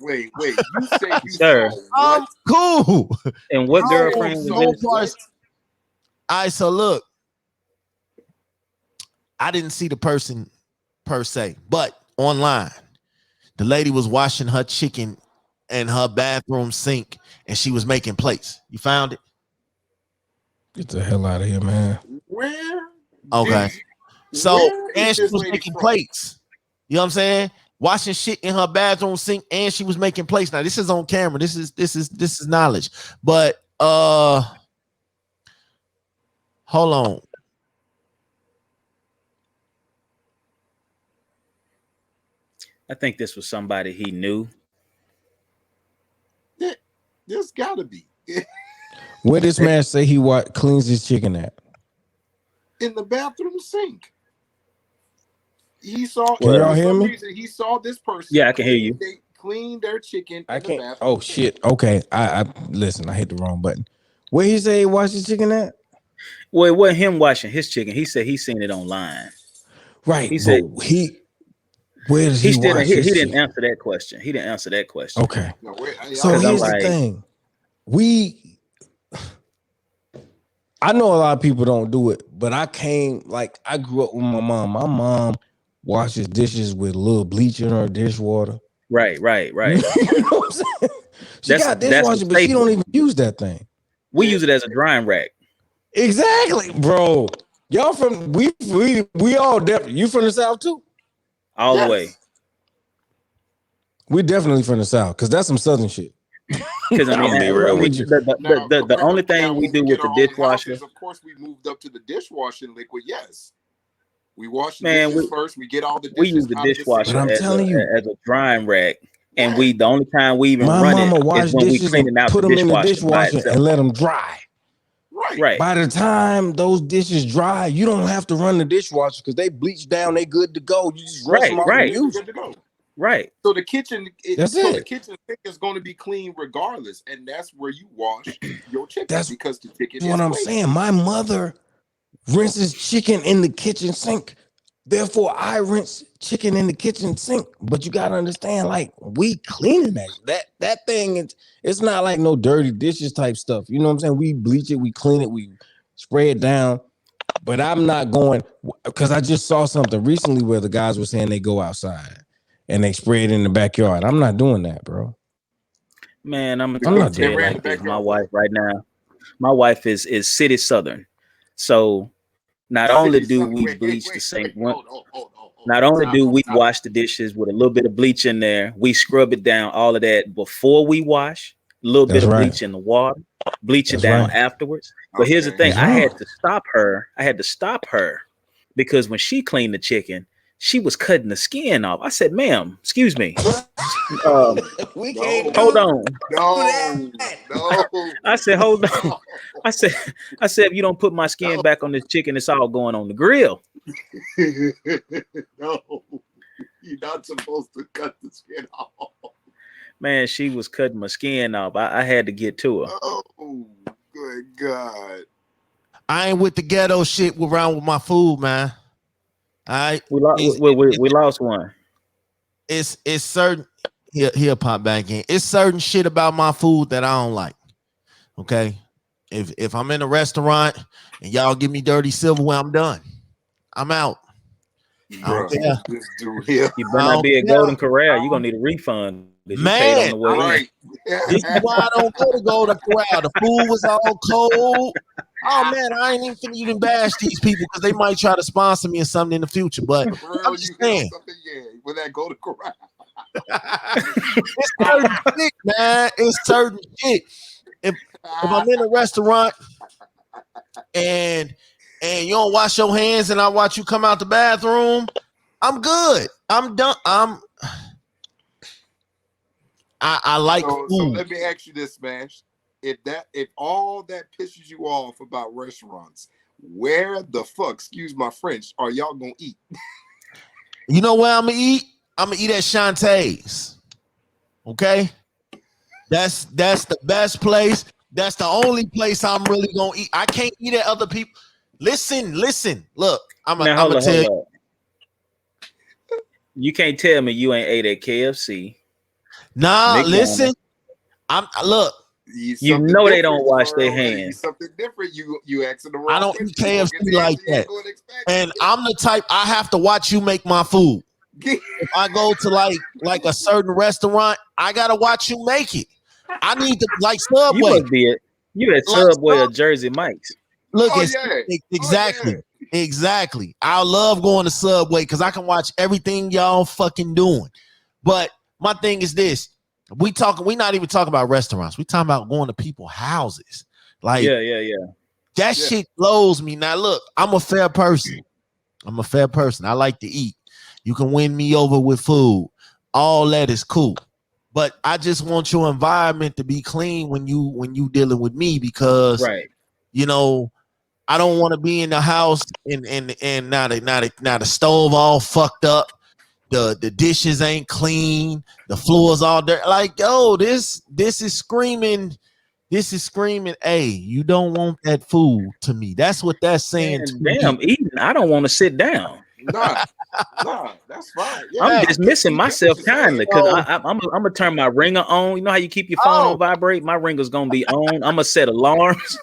Wait. You say you sir? I'm cool. And what girlfriend was this? All right, so look, I didn't see the person per se, but online, the lady was washing her chicken in her bathroom sink, and she was making plates. You found it? Get the hell out of here, man. Where? Okay. Did, So where is and she this was lady making from? plates. You know what I'm saying? Washing shit in her bathroom sink, and she was making plates. Now this is on camera. This is knowledge. But hold on. I think this was somebody he knew. There's gotta be. Where this man say he cleans his chicken at? In the bathroom sink. He saw. Can y'all hear me? Reason, he saw this person. Yeah, I can hear you. They cleaned their chicken. I in the can't. bathroom Oh sink. shit. Okay. I listen. I hit the wrong button. Where he say he washed his chicken at? Well, it wasn't him washing his chicken. He said he seen it online. Right. He said Where does he wash his he didn't chicken? answer that question. He didn't answer that question. Okay. No, wait, So here's the thing. I know a lot of people don't do it, but I grew up with my mom. My mom washes dishes with a little bleach in her dishwater. Right. You know what I'm saying? She got dishwasher, but she don't even use that thing. We use it as a drying rack. Exactly, bro. Y'all from we all definitely. You from the South too? All the way. We definitely from the South because that's some Southern shit. Because I mean, the only thing we do with the dishwasher. Of course, we moved up to the dishwashing liquid. Yes, we wash the dishes first. We get all the dishes. We use the dishwasher as a drying rack, and the only time we even run it is when we cleaning out put the them in the dishwasher and let them dry. Right. By the time those dishes dry, you don't have to run the dishwasher because they bleach down. They good to go. You just rinse them off and use good to go. Right. So the kitchen, the kitchen sink is going to be clean regardless, and that's where you wash your chicken. That's because the chicken. What I'm saying. My mother rinses chicken in the kitchen sink. Therefore, I rinse chicken in the kitchen sink. But you gotta understand, like we cleaning that thing. It's not like no dirty dishes type stuff. You know what I'm saying? We bleach it, we clean it, we spray it down. But I'm not going because I just saw something recently where the guys were saying they go outside and they spray it in the backyard. I'm not doing that, bro. Man, I'm not doing it like this. My wife right now, my wife is City Southern, so. Not only do we bleach the sink, not only do we wash the dishes with a little bit of bleach in there, we scrub it down, all of that before we wash, a little bit of bleach in the water, bleach it down afterwards. But here's the thing, I had to stop her because when she cleaned the chicken, she was cutting the skin off. I said, ma'am, excuse me. We can't hold on. No. I said, hold on. I said, if you don't put my skin back on this chicken, it's all going on the grill. No, you're not supposed to cut the skin off. Man, she was cutting my skin off. I had to get to her. Oh, good God. I ain't with the ghetto shit around with my food, man. All right. We lost one. It's certain. He'll pop back in. It's certain shit about my food that I don't like. Okay. If I'm in a restaurant and y'all give me dirty silverware, I'm done. I'm out. Bro, this dude here. You better not be a Golden Corral. You're gonna need a refund. Man, right. This is why I don't go to Golden Corral. The food was all cold. Oh man, I ain't even bash these people because they might try to sponsor me or something in the future. But I'm just saying, when that Golden Corral. It's certain shit, man. It's certain shit. If I'm in a restaurant and you don't wash your hands and I watch you come out the bathroom, I'm good. I'm done. I like food. So let me ask you this, Smash. If all that pisses you off about restaurants, where the fuck, excuse my French, are y'all gonna eat? You know where I'm gonna eat? I'm gonna eat at Shantae's. Okay, that's the best place. That's the only place I'm really gonna eat. I can't eat at other people. Listen. Look, I'm gonna tell you. You can't tell me you ain't ate at KFC. Nah, listen. Look. You know they don't wash their hands. Something different. You asking the wrong. I don't eat KFC like that. And I'm the type I have to watch you make my food. If I go to like a certain restaurant, I gotta watch you make it. I need to like Subway. You at Subway or Jersey Mike's. Look, Oh, it's yeah. exactly. Oh, Exactly. I love going to Subway because I can watch everything y'all fucking doing. But my thing is this: we not even talking about restaurants. We talking about going to people's houses. Like Yeah. that Yeah. shit blows me. Now look, I'm a fair person. I like to eat. You can win me over with food. All that is cool. But I just want your environment to be clean when you dealing with me because Right. you know I don't want to be in the house and now the stove all fucked up. The dishes ain't clean. The floors all dirty. Like, yo, this is screaming. This is screaming. Hey, you don't want that food to me. That's what that's saying to And me. damn, eating. I don't want to sit down. Nah, that's fine. Yeah, I'm I dismissing get what myself you're saying. kindly because I'm gonna turn my ringer on. You know how you keep your phone on vibrate? My ringer's gonna be on. I'm gonna set alarms.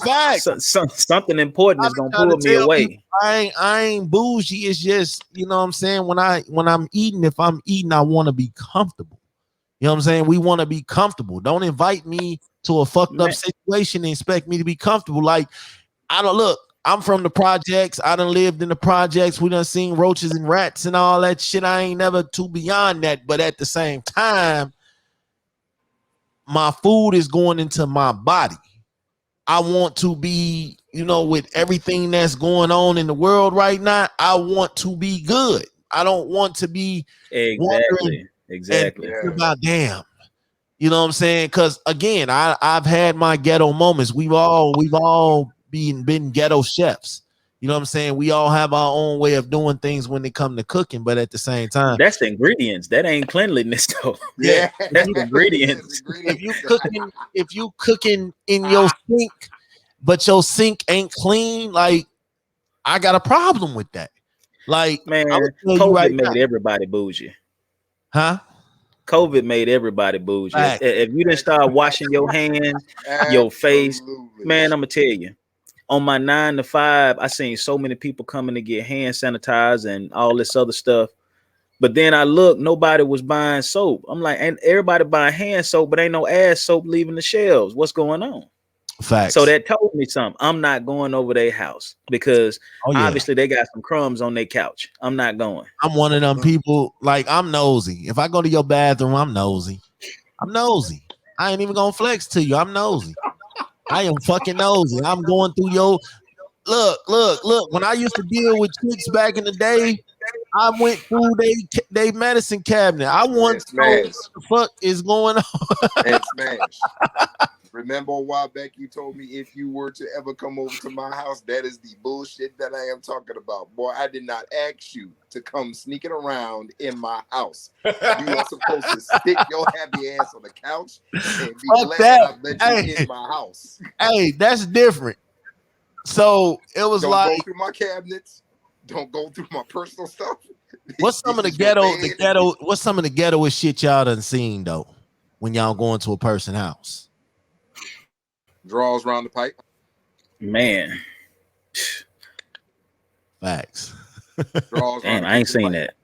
Fact. Something important is gonna pull me away. I ain't bougie. It's just, you know what I'm saying? When I'm eating, if I'm eating, I want to be comfortable. You know what I'm saying? We want to be comfortable. Don't invite me to a fucked up situation and expect me to be comfortable. Like, I don't look. I'm from the projects. I done lived in the projects. We done seen roaches and rats and all that shit. I ain't never too beyond that. But at the same time, my food is going into my body. I want to be, with everything that's going on in the world right now, I want to be good. I don't want to be wondering and thinking about damn. You know what I'm saying? Because again, I've had my ghetto moments. We've all been ghetto chefs. You know what I'm saying? We all have our own way of doing things when they come to cooking, but at the same time, that's the ingredients. That ain't cleanliness though. Yeah, that's the ingredients. If you cooking in your sink, but your sink ain't clean, like I got a problem with that. Like, man, COVID made everybody bougie. Huh? COVID made everybody bougie. If you didn't start washing your hands, your face, man, I'm gonna tell you. On my 9 to 5, I seen so many people coming to get hand sanitizer and all this other stuff. But then I looked, nobody was buying soap. I'm like, and everybody buying hand soap, but ain't no ass soap leaving the shelves. What's going on? Facts. So that told me something. I'm not going over their house because obviously they got some crumbs on their couch. I'm not going. I'm one of them people, like, I'm nosy. If I go to your bathroom, I'm nosy. I ain't even gonna flex to you. I'm nosy. I am fucking nosy. I'm going through your look. When I used to deal with chicks back in the day, I went through they medicine cabinet. I want to know what the fuck is going on. And smash. Remember a while back you told me if you were to ever come over to my house, that is the bullshit that I am talking about. Boy, I did not ask you to come sneaking around in my house. You are supposed to sit your happy ass on the couch and be glad that I let you in my house. Hey, that's different. So it was Don't like, go through my cabinets. Don't go through my personal stuff. What's some of the ghetto? What's some of the ghettoest shit y'all done seen though when y'all going to a person's house? Draws around the pipe. Man. Facts. Damn, I ain't seen that.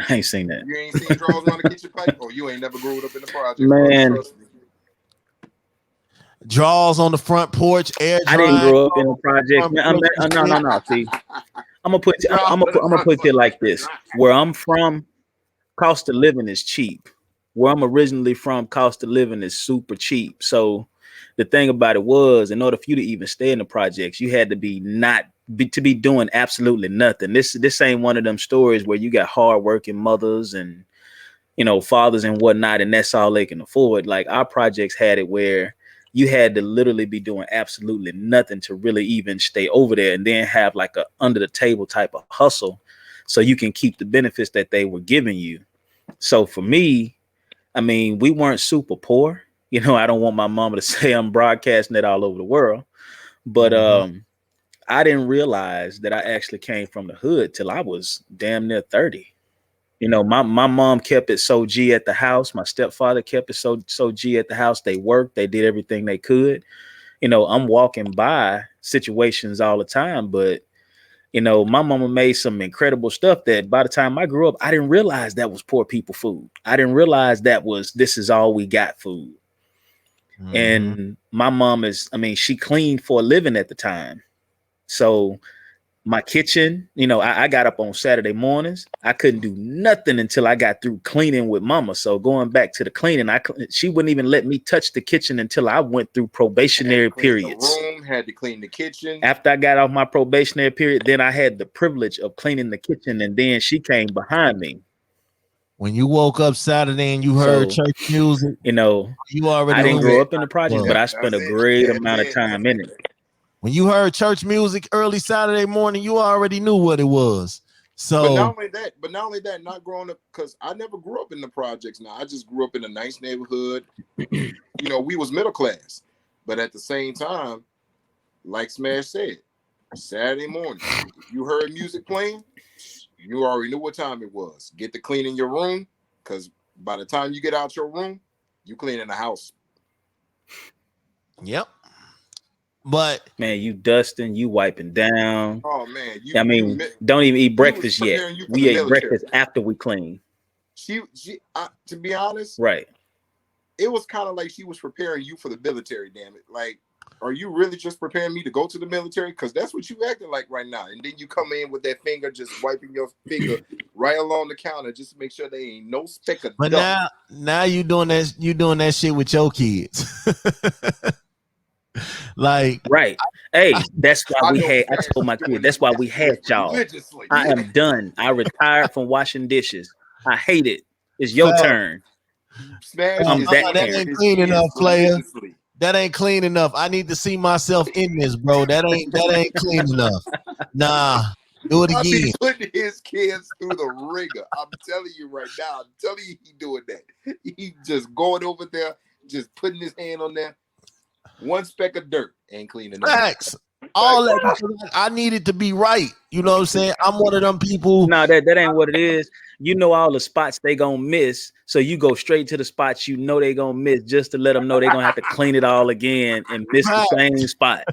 I ain't seen that. You ain't seen draws around the kitchen pipe? Or you ain't never grew up in the project? Man. Draws on the front porch, air dry. I didn't grow up in a project. No. See, I'm gonna put it like this. Where I'm from, cost of living is cheap. Where I'm originally from, cost of living is super cheap. So the thing about it was, in order for you to even stay in the projects, you had to be doing absolutely nothing. This ain't one of them stories where you got hardworking mothers and fathers and whatnot, and that's all they can afford. Like our projects had it where you had to literally be doing absolutely nothing to really even stay over there, and then have like a under the table type of hustle so you can keep the benefits that they were giving you. So for me, I mean, we weren't super poor. I don't want my mama to say I'm broadcasting it all over the world, but I didn't realize that I actually came from the hood till I was damn near 30. My mom kept it so G at the house. My stepfather kept it so G at the house. They worked. They did everything they could. I'm walking by situations all the time, but my mama made some incredible stuff that by the time I grew up, I didn't realize that was poor people food. I didn't realize this is all we got food. And my mom she cleaned for a living at the time. So my kitchen, I got up on Saturday mornings. I couldn't do nothing until I got through cleaning with mama. So going back to the cleaning, she wouldn't even let me touch the kitchen until I went through probationary periods. Had to clean the kitchen. After I got off my probationary period, then I had the privilege of cleaning the kitchen, and then she came behind me. When you woke up Saturday and you heard church music, you already I didn't grow up in the projects, but I spent a great amount of time in it. When you heard church music early Saturday morning, you already knew what it was. So, but not only that, not growing up, because I never grew up in the projects. Now I just grew up in a nice neighborhood. We was middle class, but at the same time, like Smash said, Saturday morning, you heard music playing. You already knew what time it was. Get to cleaning your room, because by the time you get out your room, you cleaning the house. Yep. But man, you dusting, you wiping down. Oh man, don't even eat breakfast yet. We ate breakfast after we cleaned. She to be honest, right? It was kind of like she was preparing you for the military. Damn it! Like, are you really just preparing me to go to the military? Because that's what you acting like right now. And then you come in with that finger, just wiping your finger right along the counter, just to make sure there ain't no speck of dust. But now you doing that shit with your kids. Like, right. Hey, that's why I told my kid, that's why we had y'all. I am done. I retired from washing dishes. I hate it. It's your turn. That ain't clean enough, player. That ain't clean enough. I need to see myself in this, bro. That ain't clean enough. Nah, do it again. He putting his kids through the ringer. I'm telling you right now. I'm telling you, he doing that. He just going over there, just putting his hand on there. One speck of dirt ain't cleaning up. Facts. All that I need it to be right. You know what I'm saying? I'm one of them people. No, that ain't what it is. All the spots they gonna miss, so you go straight to the spots they gonna miss, just to let them know they gonna have to clean it all again and miss the same spot.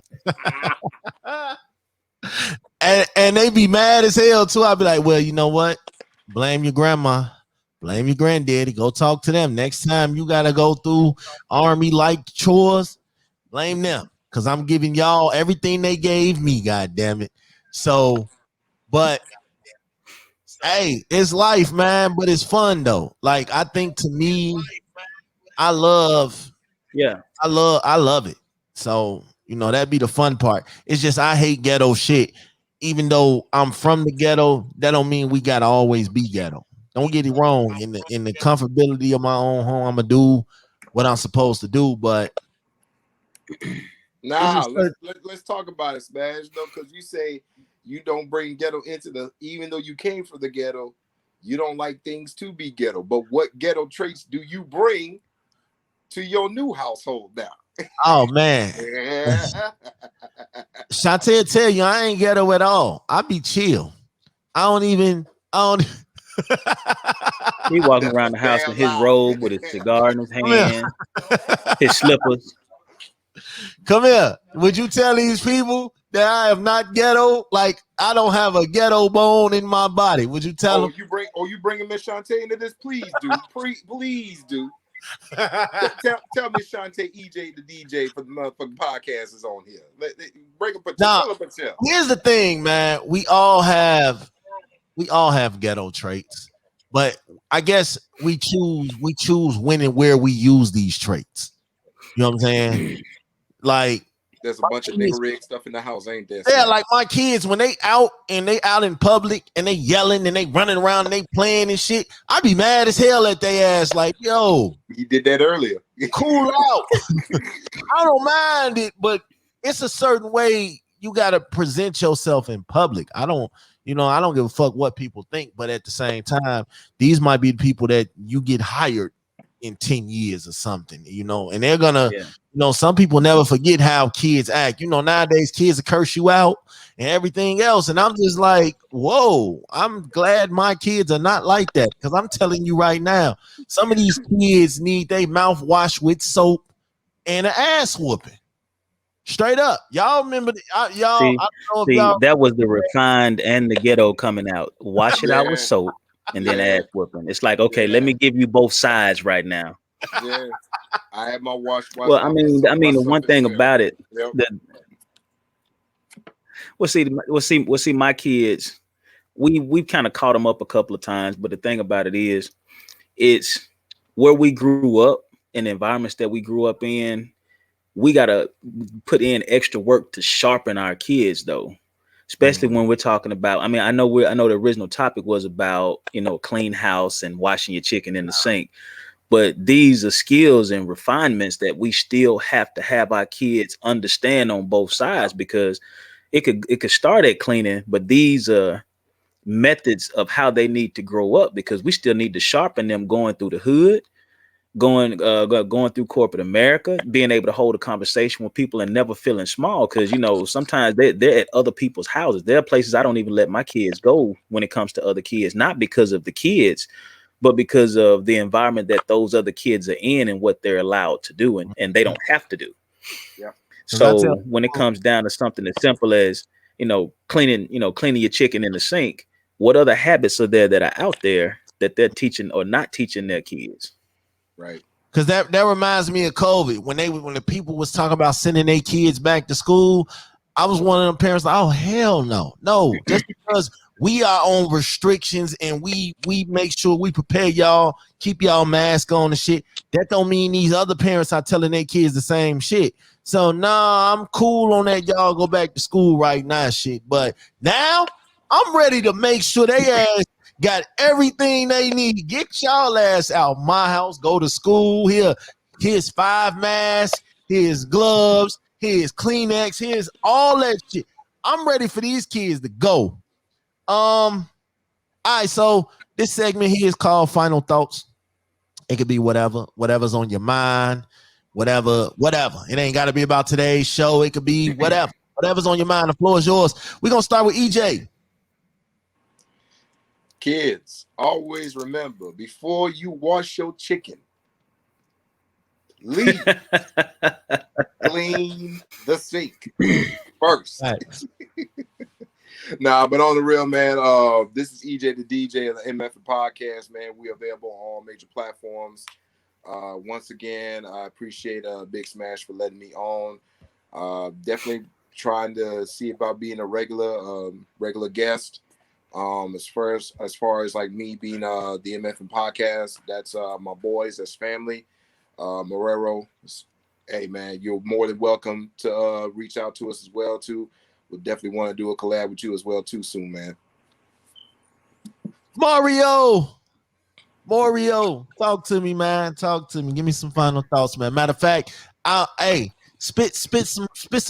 and they be mad as hell too. I'll be like, well, you know what? Blame your grandma, blame your granddaddy. Go talk to them next time. You gotta go through army-like chores. Blame them, because I'm giving y'all everything they gave me, god damn it. So, but hey, it's life, man, but it's fun though. Like, I think, to me, I love it. So, that'd be the fun part. It's just I hate ghetto shit. Even though I'm from the ghetto, that don't mean we gotta always be ghetto. Don't get it wrong. In the comfortability of my own home, I'm gonna do what I'm supposed to do, but let's talk about it, Smash, though, because you say you don't bring ghetto even though you came from the ghetto, you don't like things to be ghetto. But what ghetto traits do you bring to your new household now? Oh man. Shantae tell you I ain't ghetto at all. I be chill. I don't He walking around the house in his robe with his cigar in his hand, his slippers. Come here. Would you tell these people that I am not ghetto? Like, I don't have a ghetto bone in my body. Would you tell them? You bringing Miss Shantae into this? Please do. Please do. tell Miss Shantae EJ the DJ for the motherfucking podcast is on here. Bring up a Here's the thing, man. We all have ghetto traits, but I guess we choose when and where we use these traits. You know what I'm saying? Like, there's a bunch of nigga rig stuff in the house, ain't there? Yeah, like my kids, when they out in public and they yelling and they running around and they playing and shit, I be mad as hell at they ass. Like, yo, he did that earlier. Cool out. I don't mind it, but it's a certain way you gotta present yourself in public. I don't give a fuck what people think, but at the same time, these might be the people that you get hired in 10 years or something, and they're gonna, some people never forget how kids act. Nowadays kids will curse you out and everything else. And I'm just like, whoa, I'm glad my kids are not like that. Because I'm telling you right now, some of these kids need their mouth washed with soap and an ass whooping. Straight up. Y'all remember that was the refined and the ghetto coming out. Wash it out with soap and then ass whooping. It's like, okay, let me give you both sides right now. Yeah, I had my wash. Well, I mean, the one thing about it that see, my kids, we've kind of caught them up a couple of times, but the thing about it is, it's where we grew up and the environments that we grew up in. We gotta put in extra work to sharpen our kids, though. Especially when we're talking about, I mean, I know the original topic was about, clean house and washing your chicken in the sink. But these are skills and refinements that we still have to have our kids understand on both sides, because it could start at cleaning, but these are methods of how they need to grow up, because we still need to sharpen them going through the hood, going through corporate America, being able to hold a conversation with people and never feeling small, because sometimes they're at other people's houses. There are places I don't even let my kids go when it comes to other kids, not because of the kids, but because of the environment that those other kids are in and what they're allowed to do, and they don't have to do. Yeah. So when it comes down to something as simple as cleaning your chicken in the sink, what other habits are there that are out there that they're teaching or not teaching their kids? Right. Because that reminds me of COVID, when the people was talking about sending their kids back to school. I was one of them parents like, oh hell no, just because we are on restrictions and we make sure we prepare y'all, keep y'all mask on and shit, that don't mean these other parents are telling their kids the same shit. So nah, I'm cool on that, y'all go back to school right now shit. But now I'm ready to make sure they ass got everything they need. Get y'all ass out my house, go to school. Here's 5 masks, here's gloves, here's Kleenex, here's all that shit. I'm ready for these kids to go. All right, so this segment here is called Final Thoughts. It could be whatever's on your mind, whatever. It ain't got to be about today's show. It could be whatever's on your mind. The floor is yours. We're gonna start with EJ. Kids, always remember, before you wash your chicken, clean the sink first. Right. Nah, but on the real, man, this is EJ the DJ of the MF Podcast, man. We are available on all major platforms. Once again, I appreciate Big Smash for letting me on. Definitely trying to see about being a regular guest. As far as like me being the MF Podcast, that's my boys, that's family. MOREO, hey man, you're more than welcome to reach out to us as well too. We'll definitely want to do a collab with you as well too soon, man. MOREO, talk to me, man. Talk to me. Give me some final thoughts, man. Matter of fact, spit some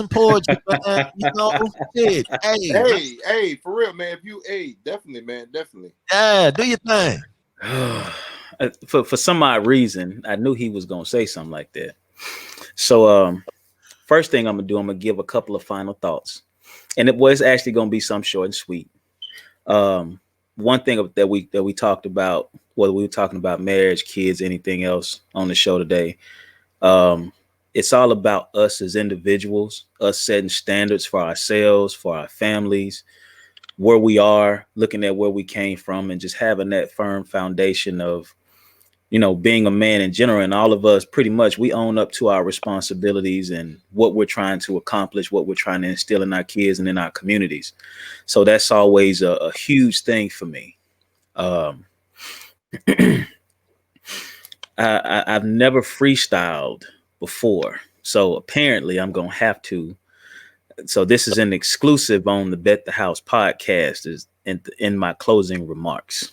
poetry, man. Shit. Hey, for real, man. Definitely, man, definitely. Yeah, do your thing. For some odd reason, I knew he was gonna say something like that. So, first thing I'm gonna do, I'm gonna give a couple of final thoughts, and it was actually gonna be some short and sweet. One thing that we talked about, whether we were talking about marriage, kids, anything else on the show today, it's all about us as individuals, us setting standards for ourselves, for our families, where we are, looking at where we came from, and just having that firm foundation of, being a man in general. And all of us, pretty much, we own up to our responsibilities and what we're trying to accomplish, what we're trying to instill in our kids and in our communities. So that's always a huge thing for me. I've never freestyled before, so apparently I'm gonna have to. So this is an exclusive on the Bet the House podcast, is in my closing remarks.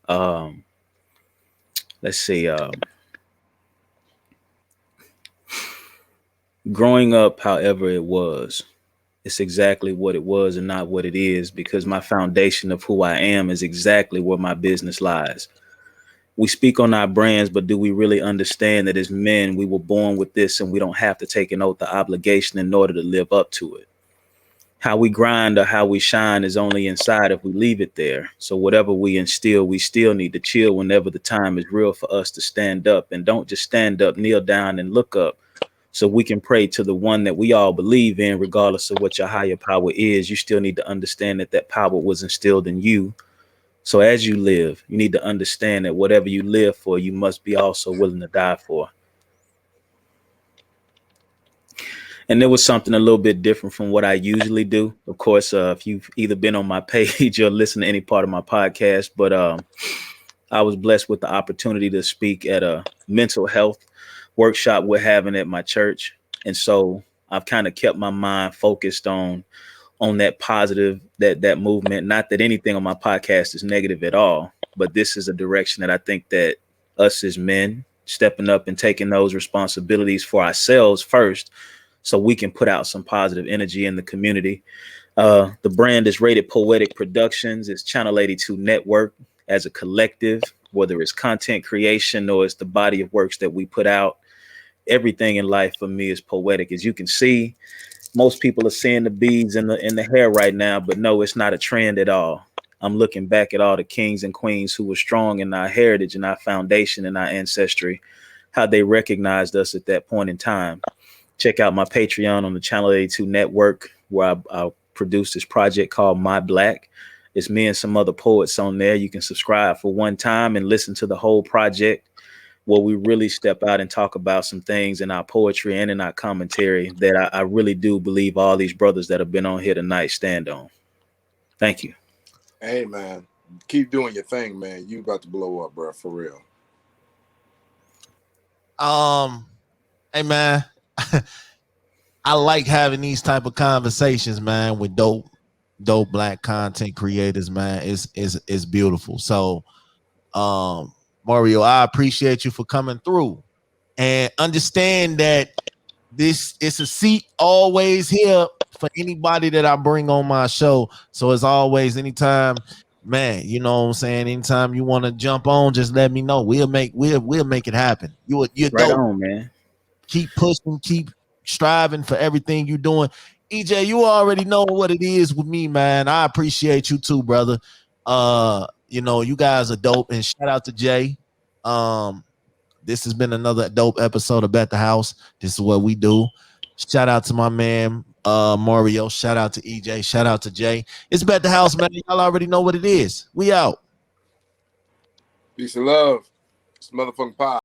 Let's see. Growing up, however it was, it's exactly what it was and not what it is, because my foundation of who I am is exactly where my business lies. We speak on our brands, but do we really understand that as men, we were born with this and we don't have to take an oath of obligation in order to live up to it? How we grind or how we shine is only inside if we leave it there. So whatever we instill, we still need to chill whenever the time is real for us to stand up. And don't just stand up, kneel down and look up, so we can pray to the one that we all believe in, regardless of what your higher power is. You still need to understand that power was instilled in you So as you live, you need to understand that whatever you live for, you must be also willing to die for. And there was something a little bit different from what I usually do. Of course, if you've either been on my page or listened to any part of my podcast, but I was blessed with the opportunity to speak at a mental health workshop we're having at my church. And so I've kind of kept my mind focused on that positive, that movement. Not that anything on my podcast is negative at all, but this is a direction that I think that us as men stepping up and taking those responsibilities for ourselves first, so we can put out some positive energy in the community. The brand is Rated Poetic Productions. It's Channel 82 Network as a collective, whether it's content creation or it's the body of works that we put out. Everything in life for me is poetic. As you can see, most people are seeing the beads in the hair right now, but no, it's not a trend at all. I'm looking back at all the kings and queens who were strong in our heritage and our foundation and our ancestry, how they recognized us at that point in time. Check out my Patreon on the Channel 82 Network, where I produced this project called My Black. It's me and some other poets on there. You can subscribe for one time and listen to the whole project, where we really step out and talk about some things in our poetry and in our commentary that I really do believe all these brothers that have been on here tonight stand on. Thank you. Hey, man, keep doing your thing, man. You about to blow up, bro, for real. Hey, man. I like having these type of conversations, man, with dope black content creators, man. It's beautiful. So, MOREO, I appreciate you for coming through, and understand that this is a seat always here for anybody that I bring on my show. So as always, anytime, man, you know what I'm saying, anytime you want to jump on, just let me know. We'll make it happen. You're Right dope. on, man. Keep pushing, keep striving for everything you're doing. EJ, you already know what it is with me, man. I appreciate you too, brother. You know, you guys are dope, and shout out to Jay. This has been another dope episode of Bet the House. This is what we do. Shout out to my man MOREO. Shout out to EJ. Shout out to Jay. It's Bet the House, man. Y'all already know what it is. We out. Peace and love. It's motherfucking pie.